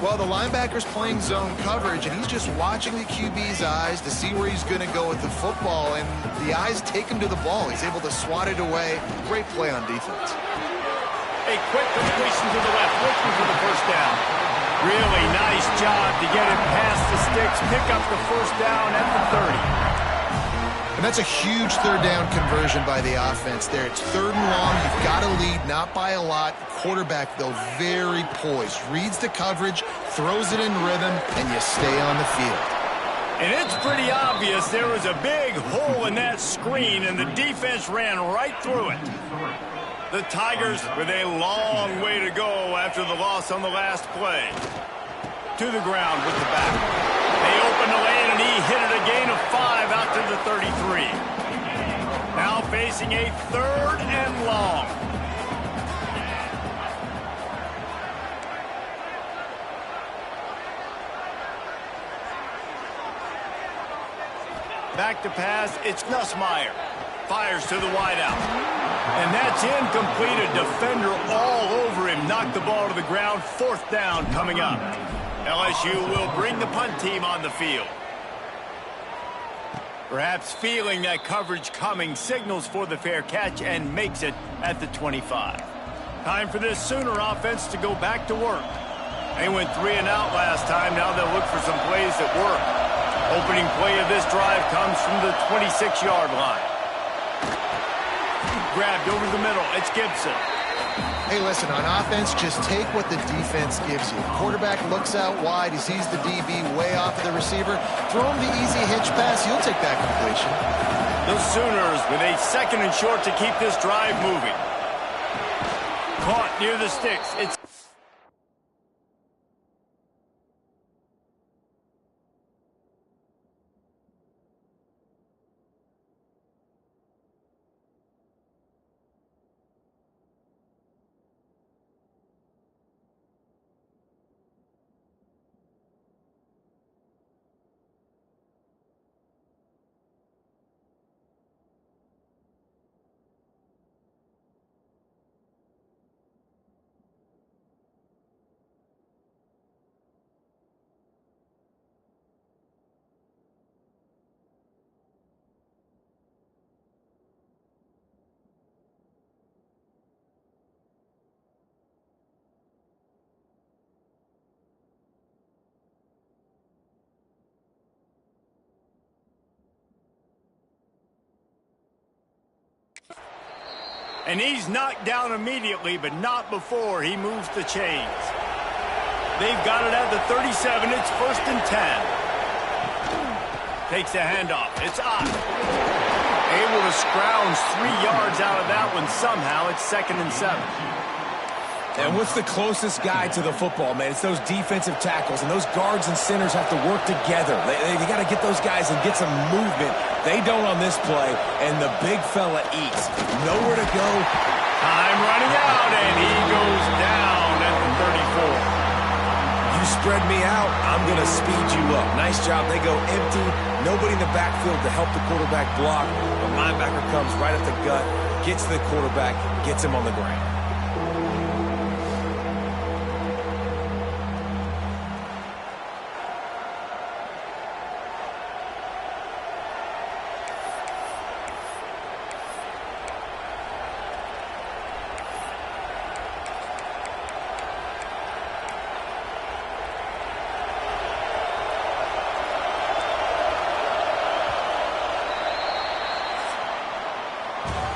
Speaker 3: Well, the linebacker's playing zone coverage, and he's just watching the QB's eyes to see where he's going to go with the football, and the eyes take him to the ball. He's able to swat it away. Great play on defense.
Speaker 1: A quick completion to the left, looking for the first down. Really nice job to get it past the sticks, pick up the first down at the 30.
Speaker 3: And that's a huge 3rd down conversion by the offense there. It's 3rd and long. You've got a lead, not by a lot. The quarterback, though, very poised. Reads the coverage, throws it in rhythm, and you stay on the field.
Speaker 1: And it's pretty obvious there was a big hole in that screen, and the defense ran right through it. The Tigers with a long way to go after the loss on the last play. To the ground with the back. They opened the lane, and he hit it a gain of 5 out to the 33. Now facing a 3rd and long. Back to pass, it's Nussmeier. Fires to the wideout. And that's incomplete. A defender all over him. Knocked the ball to the ground. 4th down coming up. LSU will bring the punt team on the field. Perhaps feeling that coverage coming, signals for the fair catch and makes it at the 25. Time for this Sooner offense to go back to work. They went 3 and out last time. Now they'll look for some plays that work. Opening play of this drive comes from the 26-yard line. Grabbed over the middle. It's Gibson.
Speaker 3: Hey, listen, on offense, just take what the defense gives you. Quarterback looks out wide. He sees the DB way off of the receiver. Throw him the easy hitch pass. You'll take that completion.
Speaker 1: The Sooners with a 2nd and short to keep this drive moving. Caught near the sticks. It's and he's knocked down immediately, but not before he moves the chains. They've got it at the 37. It's 1st and 10. Takes a handoff. It's Ott. Able to scrounge 3 yards out of that one somehow. It's 2nd and 7.
Speaker 2: And what's the closest guy to the football, man? It's those defensive tackles, and those guards and centers have to work together. They got to get those guys and get some movement. They don't on this play, and the big fella eats. Nowhere to go.
Speaker 1: Time running out, and he goes down at the 34.
Speaker 2: You spread me out, I'm going to speed you up. Nice job. They go empty. Nobody in the backfield to help the quarterback block. The linebacker comes right at the gut, gets the quarterback, gets him on the ground.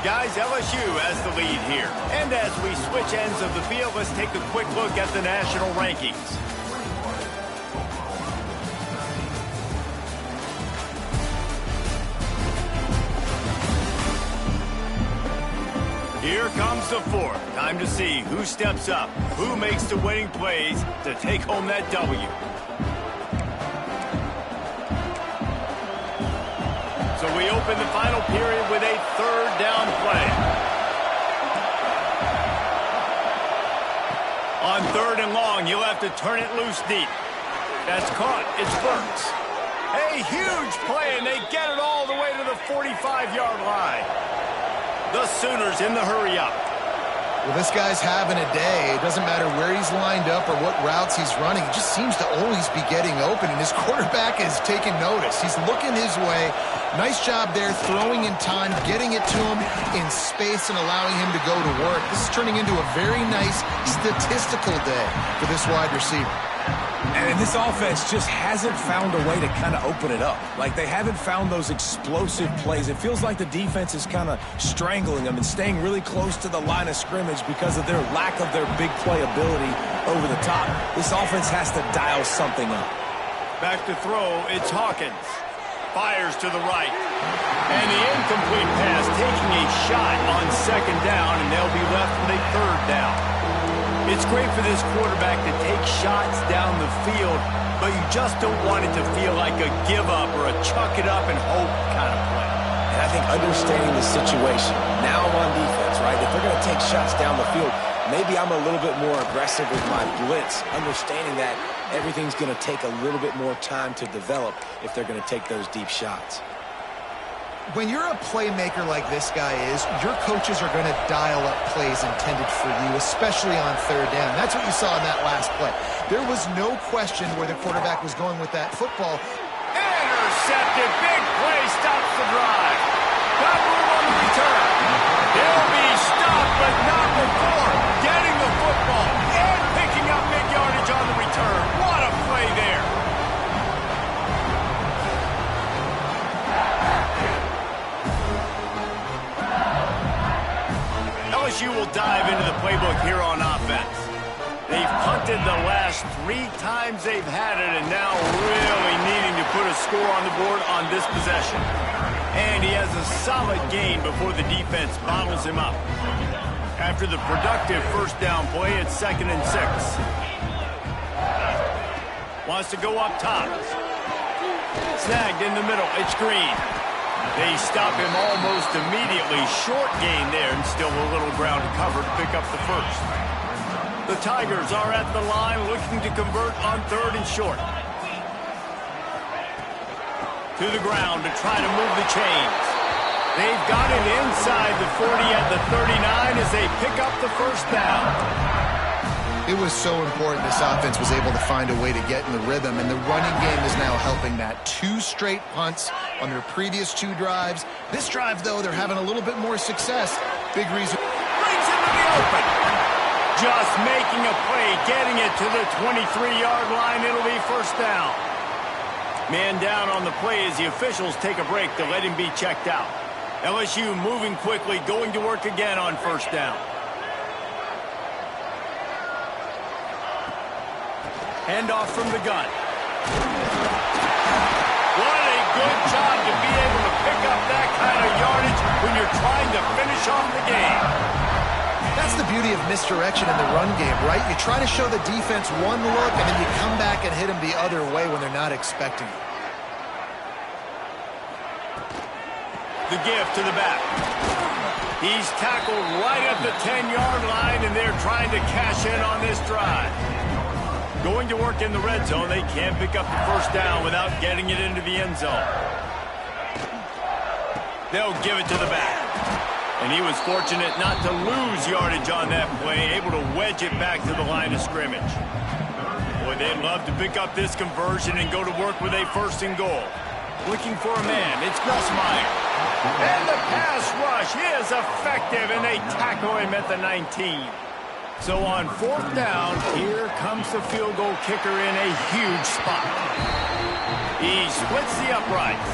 Speaker 1: Guys, LSU has the lead here. And as we switch ends of the field, let's take a quick look at the national rankings. Here comes the 4th. Time to see who steps up, who makes the winning plays to take home that W. So we open the final period with a 3rd down play. On 3rd and long, you'll have to turn it loose deep. That's caught. It's Burks. A huge play, and they get it all the way to the 45-yard line. The Sooners in the hurry-up.
Speaker 3: Well, this guy's having a day. It doesn't matter where he's lined up or what routes he's running. He just seems to always be getting open, and his quarterback is taking notice. He's looking his way. Nice job there, throwing in time, getting it to him in space and allowing him to go to work. This is turning into a very nice statistical day for this wide receiver.
Speaker 2: And this offense just hasn't found a way to kind of open it up. Like, they haven't found those explosive plays. It feels like the defense is kind of strangling them and staying really close to the line of scrimmage because of their lack of their big play ability over the top. This offense has to dial something up.
Speaker 1: Back to throw, it's Hawkins. Fires to the right. And the incomplete pass taking a shot on 2nd down, and they'll be left with a 3rd down. It's great for this quarterback to take shots down the field, but you just don't want it to feel like a give-up or a chuck-it-up and hope kind of play.
Speaker 2: And I think understanding the situation, now I'm on defense, right? If they're going to take shots down the field, maybe I'm a little bit more aggressive with my blitz, understanding that everything's going to take a little bit more time to develop if they're going to take those deep shots.
Speaker 3: when you're a playmaker like this guy is, your coaches are going to dial up plays intended for you, especially on third down. That's what you saw in that last play. There was no question where the quarterback was going with that football.
Speaker 1: Intercepted. Big play stops the drive. Got room on the return. He'll be stopped, but not before getting the football and picking up big yardage on the return. What a play there. LSU will dive into the playbook here on offense. They've punted the last 3 times they've had it, and now really needing to put a score on the board on this possession. And he has a solid gain before the defense bottles him up. After the productive first down play, it's 2nd and 6. Wants to go up top. Snagged in the middle. It's Green. They stop him almost immediately. Short gain there, and still a little ground to cover to pick up the first. The Tigers are at the line looking to convert on 3rd and short. To the ground to try to move the chains. They've got it inside the 40 at the 39 as they pick up the first down.
Speaker 3: It was so important this offense was able to find a way to get in the rhythm, and the running game is now helping that. 2 straight punts on their previous 2 drives. This drive, though, they're having a little bit more success. Big reason.
Speaker 1: Brings him to the open. Just making a play, getting it to the 23-yard line. It'll be first down. Man down on the play as the officials take a break to let him be checked out. LSU moving quickly, going to work again on first down. Handoff from the gun. What a good job to be able to pick up that kind of yardage when you're trying to finish off the game.
Speaker 3: That's the beauty of misdirection in the run game, right? You try to show the defense one look, and then you come back and hit them the other way when they're not expecting it.
Speaker 1: The give to the back. He's tackled right at the 10-yard line, and they're trying to cash in on this drive. Going to work in the red zone. They can't pick up the first down without getting it into the end zone. They'll give it to the back. And he was fortunate not to lose yardage on that play, able to wedge it back to the line of scrimmage. Boy, they'd love to pick up this conversion and go to work with a 1st and goal. Looking for a man. It's Nussmeier. And the pass rush is effective, and they tackle him at the 19. So on 4th down, here comes the field goal kicker in a huge spot. He splits the uprights,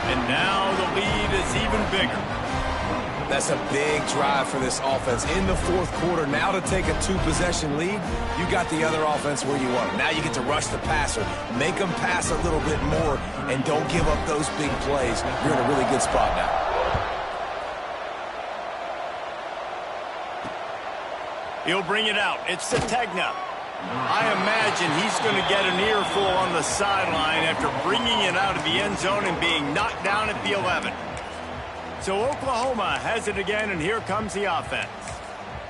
Speaker 1: and now the lead is even bigger.
Speaker 2: That's a big drive for this offense in the 4th quarter. Now to take a 2-possession lead, you got the other offense where you want them. Now you get to rush the passer, make them pass a little bit more, and don't give up those big plays. You're in a really good spot now.
Speaker 1: He'll bring it out. It's Sategna. I imagine he's going to get an earful on the sideline after bringing it out of the end zone and being knocked down at the 11. So Oklahoma has it again, and here comes the offense.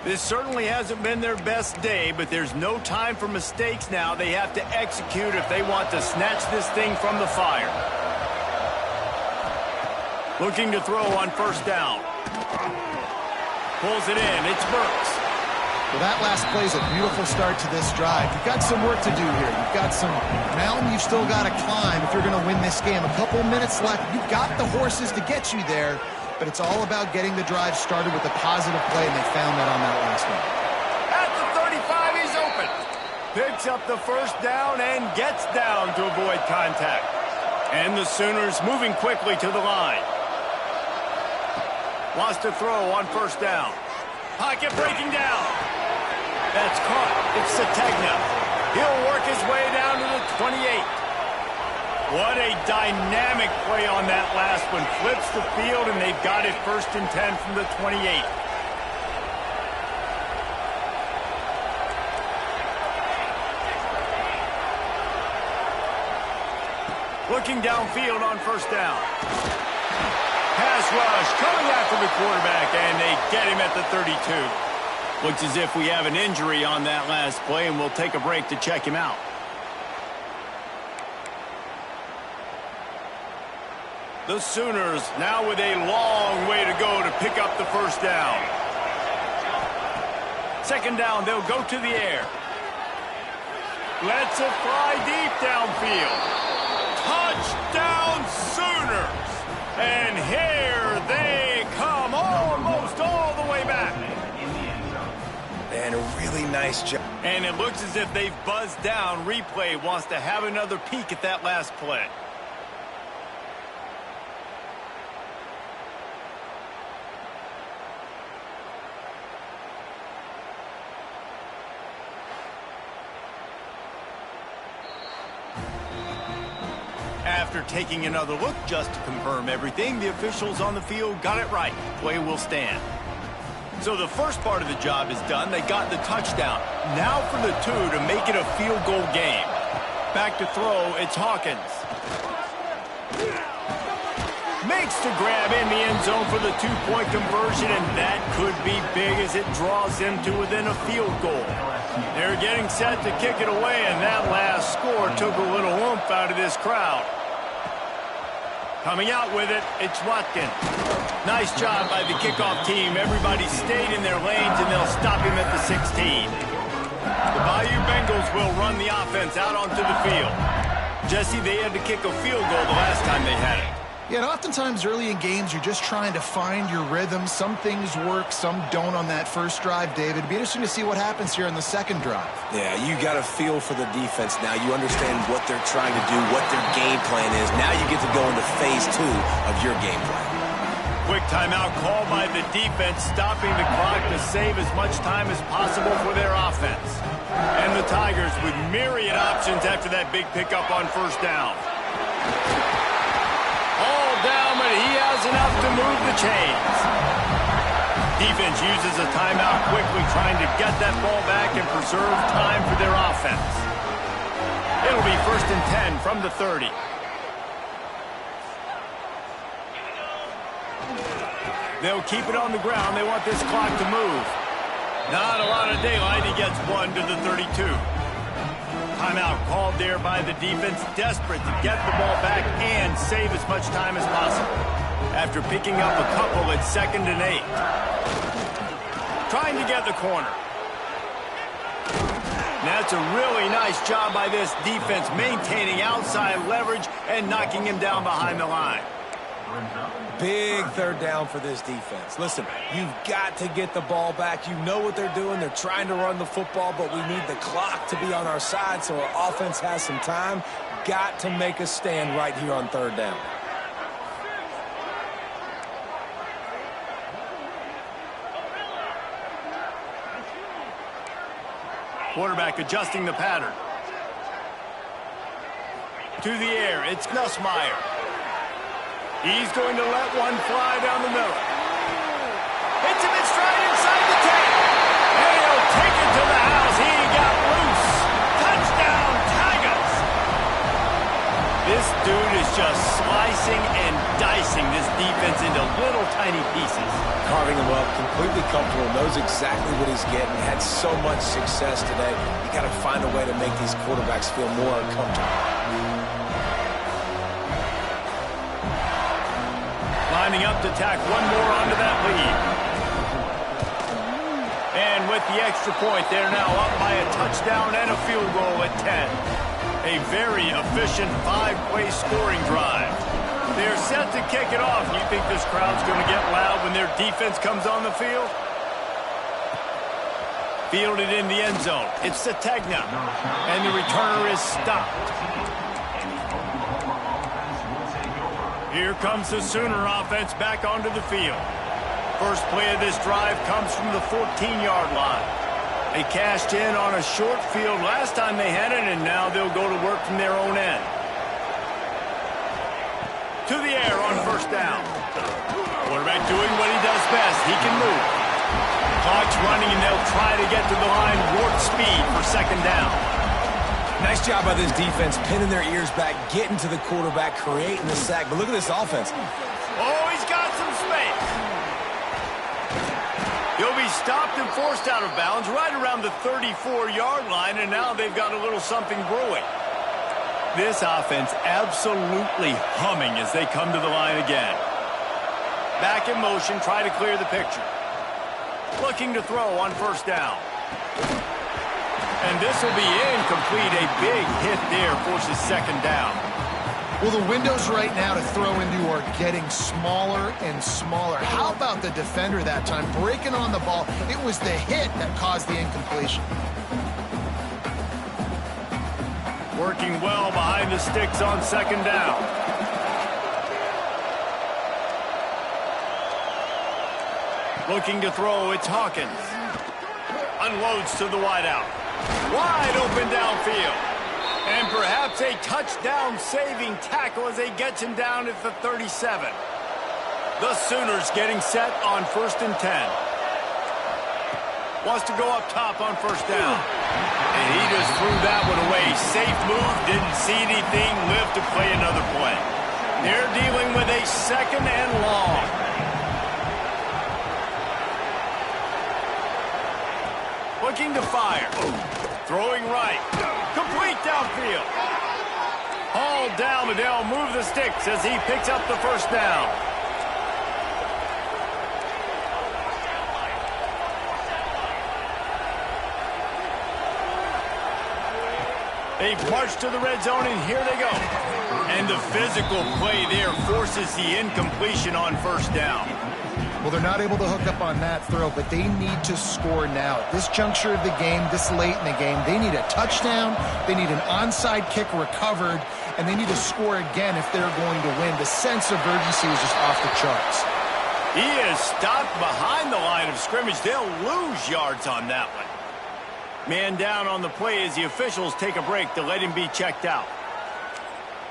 Speaker 1: This certainly hasn't been their best day, but there's no time for mistakes now. They have to execute if they want to snatch this thing from the fire. Looking to throw on first down. Pulls it in. It's Burks.
Speaker 3: Well, that last play is a beautiful start to this drive. You've got some work to do here. You've got some mountain you've still got to climb if you're going to win this game. A couple minutes left. You've got the horses to get you there, but it's all about getting the drive started with a positive play, and they found that on that last one.
Speaker 1: At the 35, he's open. Picks up the first down and gets down to avoid contact. And the Sooners moving quickly to the line. Wants to throw on first down. Pocket breaking down. That's caught. It's Sategna. He'll work his way down to the 28. What a dynamic play on that last one. Flips the field, and they've got it 1st and 10 from the 28. Looking downfield on first down. Pass rush coming after the quarterback, and they get him at the 32. Looks as if we have an injury on that last play, and we'll take a break to check him out. The Sooners now with a long way to go to pick up the first down. Second down, they'll go to the air. Let's it fly deep downfield. Touchdown Sooners! And here they come, almost all the way back.
Speaker 2: And a really nice job.
Speaker 1: And it looks as if they've buzzed down. Replay wants to have another peek at that last play. After taking another look just to confirm everything, the officials on the field got it right. Play will stand. So the first part of the job is done. They got the touchdown. Now for the two to make it a field goal game. Back to throw, it's Hawkins. Makes the grab in the end zone for the two-point conversion, and that could be big as it draws them to within a field goal. They're getting set to kick it away, and that last score took a little oomph out of this crowd. Coming out with it, it's Watkins. Nice job by the kickoff team. Everybody stayed in their lanes, and they'll stop him at the 16. The Bayou Bengals will run the offense out onto the field. Jesse, they had to kick a field goal the last time they had it.
Speaker 3: Yeah, and oftentimes early in games, you're just trying to find your rhythm. Some things work, some don't on that first drive, David. It'd be interesting to see what happens here in the second drive.
Speaker 2: Yeah, you got a feel for the defense now. You understand what they're trying to do, what their game plan is. Now you get to go into phase 2 of your game plan.
Speaker 1: Quick timeout called by the defense, stopping the clock to save as much time as possible for their offense. And the Tigers with myriad options after that big pickup on first down. All down, but he has enough to move the chains. Defense uses a timeout quickly, trying to get that ball back and preserve time for their offense. It'll be 1st and 10 from the 30. They'll keep it on the ground. They want this clock to move. Not a lot of daylight. He gets one to the 32. Timeout called there by the defense, desperate to get the ball back and save as much time as possible. After picking up a couple, it's 2nd and 8. Trying to get the corner. That's a really nice job by this defense, maintaining outside leverage and knocking him down behind the line.
Speaker 2: Big third down for this defense. Listen, you've got to get the ball back. You know what they're doing. They're trying to run the football, but we need the clock to be on our side so our offense has some time. Got to make a stand right here on third down.
Speaker 1: Quarterback adjusting the pattern. To the air, it's Nussmeier. He's going to let one fly down the middle. Hits him in stride inside the 10. And he'll take it to the house. He got loose. Touchdown, Tigers. This dude is just slicing and dicing this defense into little tiny pieces.
Speaker 2: Carving him up, completely comfortable, knows exactly what he's getting. Had so much success today. You got to find a way to make these quarterbacks feel more uncomfortable.
Speaker 1: Lining up to tack one more onto that lead. And with the extra point, they're now up by a touchdown and a field goal at 10. A very efficient 5-play scoring drive. They're set to kick it off. You think this crowd's going to get loud when their defense comes on the field? Fielded in the end zone. It's Sategna. And the returner is stopped. Here comes the Sooner offense back onto the field. First play of this drive comes from the 14-yard line. They cashed in on a short field last time they had it, and now they'll go to work from their own end. To the air on first down. Quarterback doing what he does best. He can move. Clock's running, and they'll try to get to the line warp speed for 2nd down.
Speaker 2: Nice job by this defense, pinning their ears back, getting to the quarterback, creating the sack. But look at this offense.
Speaker 1: Oh, he's got some space. He'll be stopped and forced out of bounds right around the 34-yard line, and now they've got a little something brewing. this offense absolutely humming as they come to the line again. Back in motion, try to clear the picture. Looking to throw on first down. And this will be incomplete. A big hit there forces second down.
Speaker 3: Well, the windows right now to throw into are getting smaller and smaller. How about the defender that time breaking on the ball? It was the hit that caused the incompletion.
Speaker 1: Working well behind the sticks on second down. Looking to throw, it's Hawkins. Unloads to the wideout. Wide open downfield. And perhaps a touchdown-saving tackle as they get him down at the 37. The Sooners getting set on 1st and 10. Wants to go up top on first down. And he just threw that one away. Safe move, didn't see anything, lived to play another play. They're dealing with a second and long. Looking to fire. Throwing right. Complete downfield. Hauled down, but they'll move the sticks as he picks up the first down. They march to the red zone, and here they go. And the physical play there forces the incompletion on first down.
Speaker 3: Well, they're not able to hook up on that throw, but they need to score now. At this juncture of the game, this late in the game, they need a touchdown, they need an onside kick recovered, and they need to score again if they're going to win. The sense of urgency is just off the charts.
Speaker 1: He is stopped behind the line of scrimmage. They'll lose yards on that one. Man down on the play as the officials take a break to let him be checked out.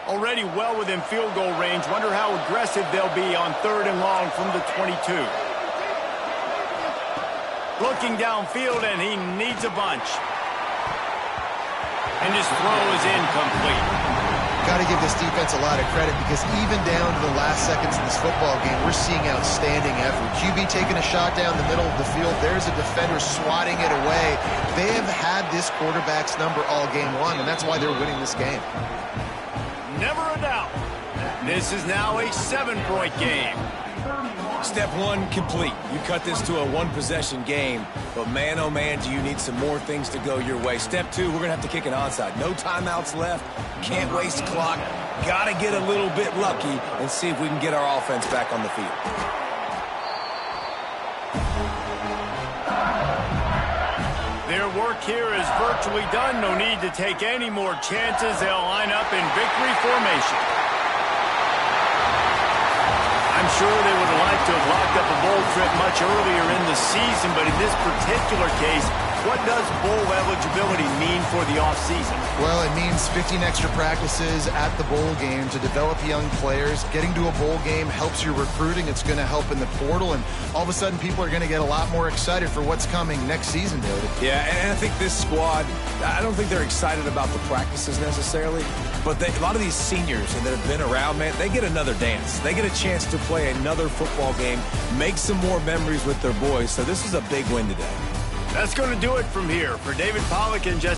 Speaker 1: Already well within field goal range. Wonder how aggressive they'll be on 3rd and long from the 22. Looking downfield, and he needs a bunch. And his throw is incomplete.
Speaker 3: Got to give this defense a lot of credit because even down to the last seconds in this football game, we're seeing outstanding effort. QB taking a shot down the middle of the field. There's a defender swatting it away. They have had this quarterback's number all game long, and that's why they're winning this game.
Speaker 1: Never a doubt. This is now a 7-point game.
Speaker 2: Step one, complete. You cut this to a one-possession game, but man, oh man, do you need some more things to go your way. Step two, we're going to have to kick an onside. No timeouts left. Can't waste clock. Got to get a little bit lucky and see if we can get our offense back on the field.
Speaker 1: Their work here is virtually done. No need to take any more chances. They'll line up in victory formation. I'm sure they would have liked to have locked up a bowl trip much earlier in the season, but in this particular case, what does bowl eligibility mean for the offseason?
Speaker 3: Well, it means 15 extra practices at the bowl game to develop young players. Getting to a bowl game helps your recruiting. It's going to help in the portal, and all of a sudden people are going to get a lot more excited for what's coming next season, David.
Speaker 2: Yeah, and I think this squad, I don't think they're excited about the practices necessarily, but a lot of these seniors that have been around, man, they get another dance. They get a chance to play another football game, make some more memories with their boys, so this is a big win today.
Speaker 1: That's going to do it from here. For David Pollack and Jesse